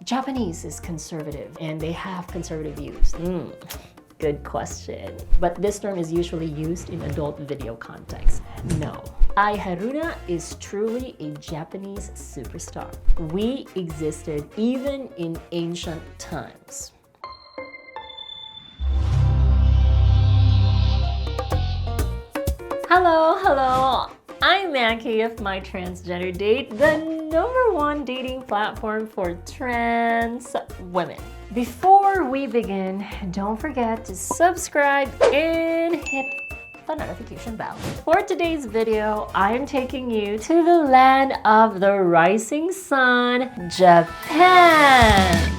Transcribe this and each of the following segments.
Japanese is conservative and they have conservative views? Good question. But this term is usually used in adult video context. No. Haruna is truly a Japanese superstar. We existed even in ancient times. Hello. I'm Maki of My Transgender Date, the #1 dating platform for trans women. Before we begin, don't forget to subscribe and hit the notification bell. For today's video, I am taking you to the land of the rising sun, Japan.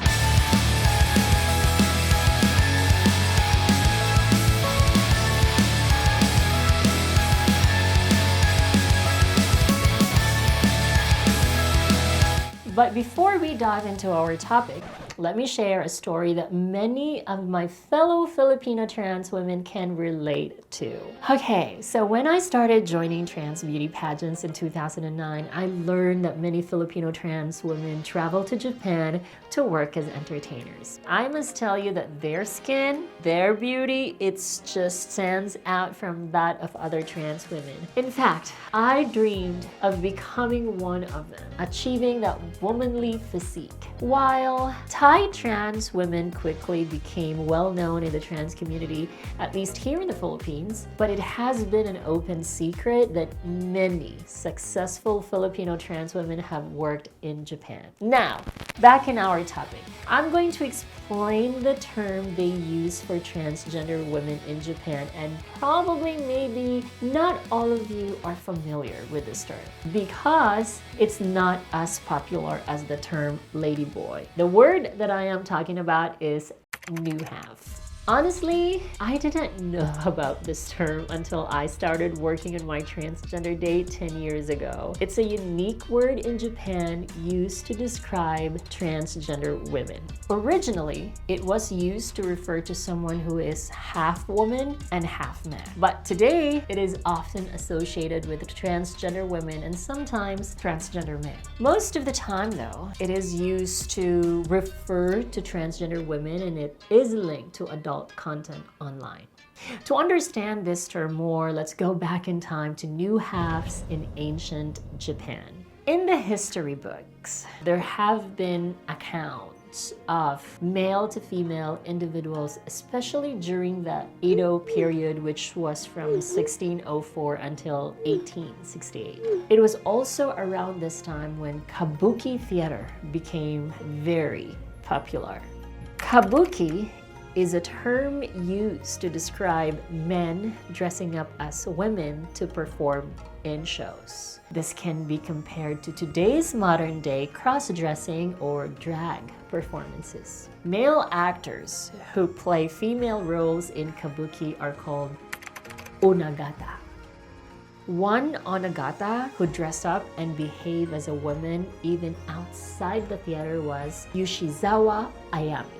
But before we dive into our topic, let me share a story that many of my fellow Filipino trans women can relate to. Okay, so when I started joining trans beauty pageants in 2009, I learned that many Filipino trans women travel to Japan to work as entertainers. I must tell you that their skin, their beauty, it just stands out from that of other trans women. In fact, I dreamed of becoming one of them, achieving that womanly physique. While Thai trans women quickly became well known in the trans community, at least here in the Philippines, but it has been an open secret that many successful Filipino trans women have worked in Japan. Now, back in our topic, I'm going to explain the term they use for transgender women in Japan, and probably maybe not all of you are familiar with this term because it's not as popular as the term Ladyboy. The word that I am talking about is Newhalf. Honestly, I didn't know about this term until I started working in My Transgender Date 10 years ago. It's a unique word in Japan used to describe transgender women. Originally, it was used to refer to someone who is half woman and half man. But today, it is often associated with transgender women and sometimes transgender men. Most of the time though, it is used to refer to transgender women and it is linked to adult content online. To understand this term more, let's go back in time to Newhalfs in ancient Japan. In the history books, there have been accounts of male to female individuals, especially during the Edo period, which was from 1604 until 1868. It was also around this time when Kabuki theater became very popular. Kabuki is a term used to describe men dressing up as women to perform in shows. This can be compared to today's modern day cross-dressing or drag performances. Male actors who play female roles in Kabuki are called onagata. One onagata who dressed up and behaved as a woman even outside the theater was Yoshizawa Ayami.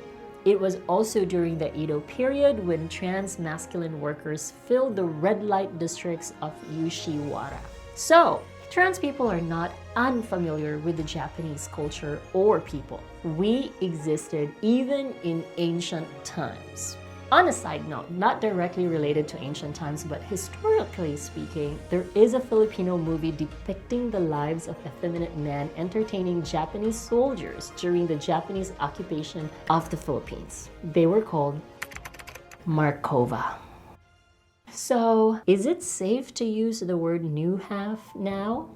It was also during the Edo period when trans masculine workers filled the red light districts of Yoshiwara. So, trans people are not unfamiliar with the Japanese culture or people. We existed even in ancient times. On a side note, not directly related to ancient times, but historically speaking, there is a Filipino movie depicting the lives of effeminate men entertaining Japanese soldiers during the Japanese occupation of the Philippines. They were called Markova. So, is it safe to use the word Newhalf now?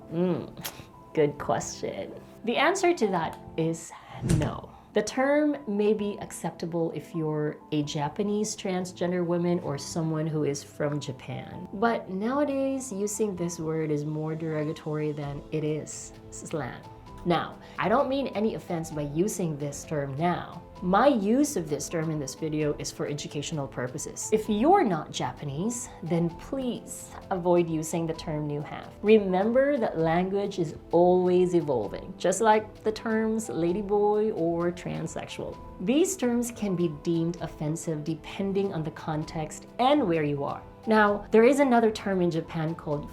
Good question. The answer to that is no. The term may be acceptable if you're a Japanese transgender woman or someone who is from Japan. But nowadays, using this word is more derogatory than it is slang. Now, I don't mean any offense by using this term now. My use of this term in this video is for educational purposes. If you're not Japanese, then please avoid using the term Newhalf. Remember that language is always evolving, just like the terms ladyboy or transsexual. These terms can be deemed offensive depending on the context and where you are. Now, there is another term in Japan called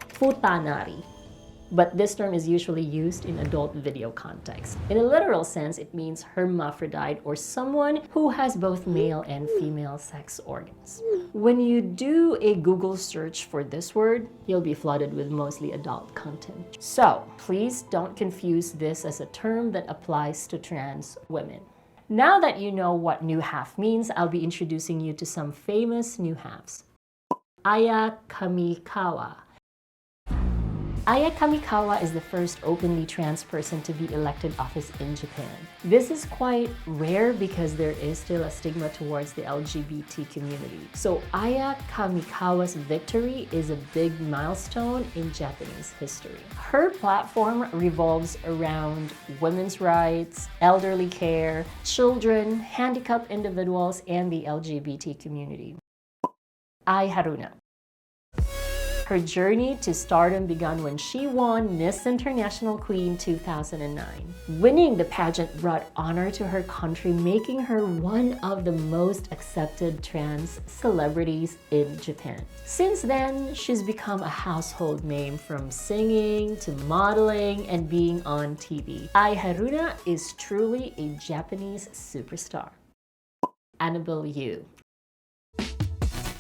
futanari. but this term is usually used in adult video context. In a literal sense, it means hermaphrodite, or someone who has both male and female sex organs. When you do a Google search for this word, you'll be flooded with mostly adult content. So please don't confuse this as a term that applies to trans women. Now that you know what Newhalf means, I'll be introducing you to some famous Newhalfs. Aya Kamikawa. Aya Kamikawa is the first openly trans person to be elected office in Japan. This is quite rare because there is still a stigma towards the LGBT community. So Aya Kamikawa's victory is a big milestone in Japanese history. Her platform revolves around women's rights, elderly care, children, handicapped individuals, and the LGBT community. Haruna. Her journey to stardom began when she won Miss International Queen 2009. Winning the pageant brought honor to her country, making her one of the most accepted trans celebrities in Japan. Since then, she's become a household name, from singing to modeling and being on TV. Haruna is truly a Japanese superstar. Annabel Yu.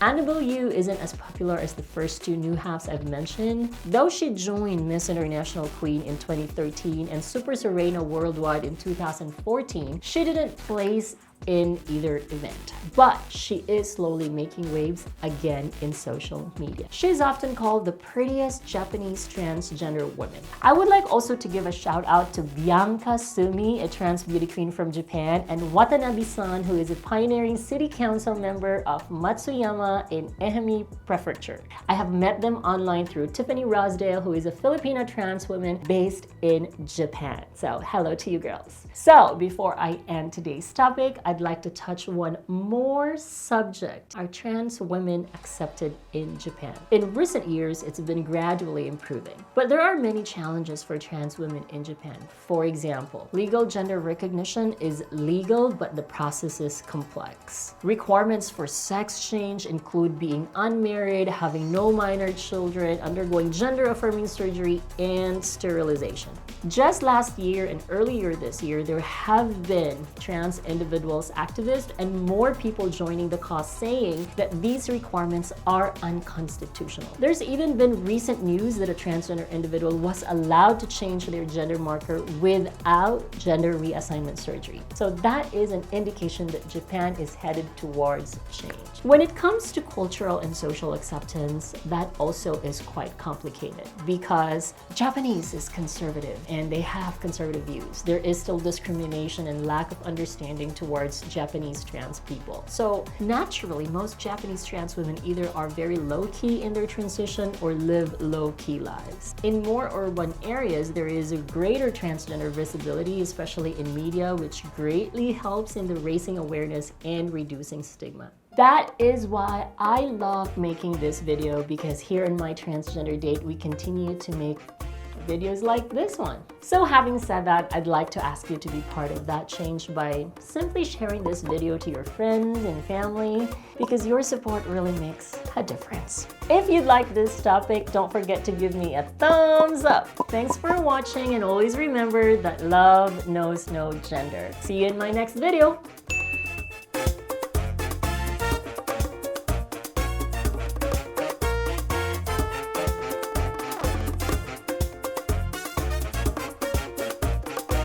Annabel Yu isn't as popular as the first two Newhalfs I've mentioned. Though she joined Miss International Queen in 2013 and Super Serena Worldwide in 2014, she didn't place in either event, but she is slowly making waves again in social media. She's often called the prettiest Japanese transgender woman. I would like also to give a shout out to Bianca Sumi, a trans beauty queen from Japan, and Watanabe-san, who is a pioneering city council member of Matsuyama in Ehime Prefecture. I have met them online through Tiffany Rosdale, who is a Filipina trans woman based in Japan. So hello to you girls. So before I end today's topic, I'd like to touch one more subject. Are trans women accepted in Japan? In recent years, it's been gradually improving, but there are many challenges for trans women in Japan. For example, legal gender recognition is legal, but the process is complex. Requirements for sex change include being unmarried, having no minor children, undergoing gender-affirming surgery, and sterilization. Just last year and earlier this year, there have been trans individuals, activists, and more people joining the cause saying that these requirements are unconstitutional. There's even been recent news that a transgender individual was allowed to change their gender marker without gender reassignment surgery. So that is an indication that Japan is headed towards change. When it comes to cultural and social acceptance, that also is quite complicated because Japanese is conservative and they have conservative views. There is still discrimination and lack of understanding towards Japanese trans people. So naturally, most Japanese trans women either are very low-key in their transition or live low-key lives. In more urban areas, there is a greater transgender visibility, especially in media, which greatly helps in the raising awareness and reducing stigma. That is why I love making this video, because here in My Transgender Date, we continue to make videos like this one. So having said that, I'd like to ask you to be part of that change by simply sharing this video to your friends and family, because your support really makes a difference. If you'd like this topic, don't forget to give me a thumbs up. Thanks for watching, and always remember that love knows no gender. See you in my next video.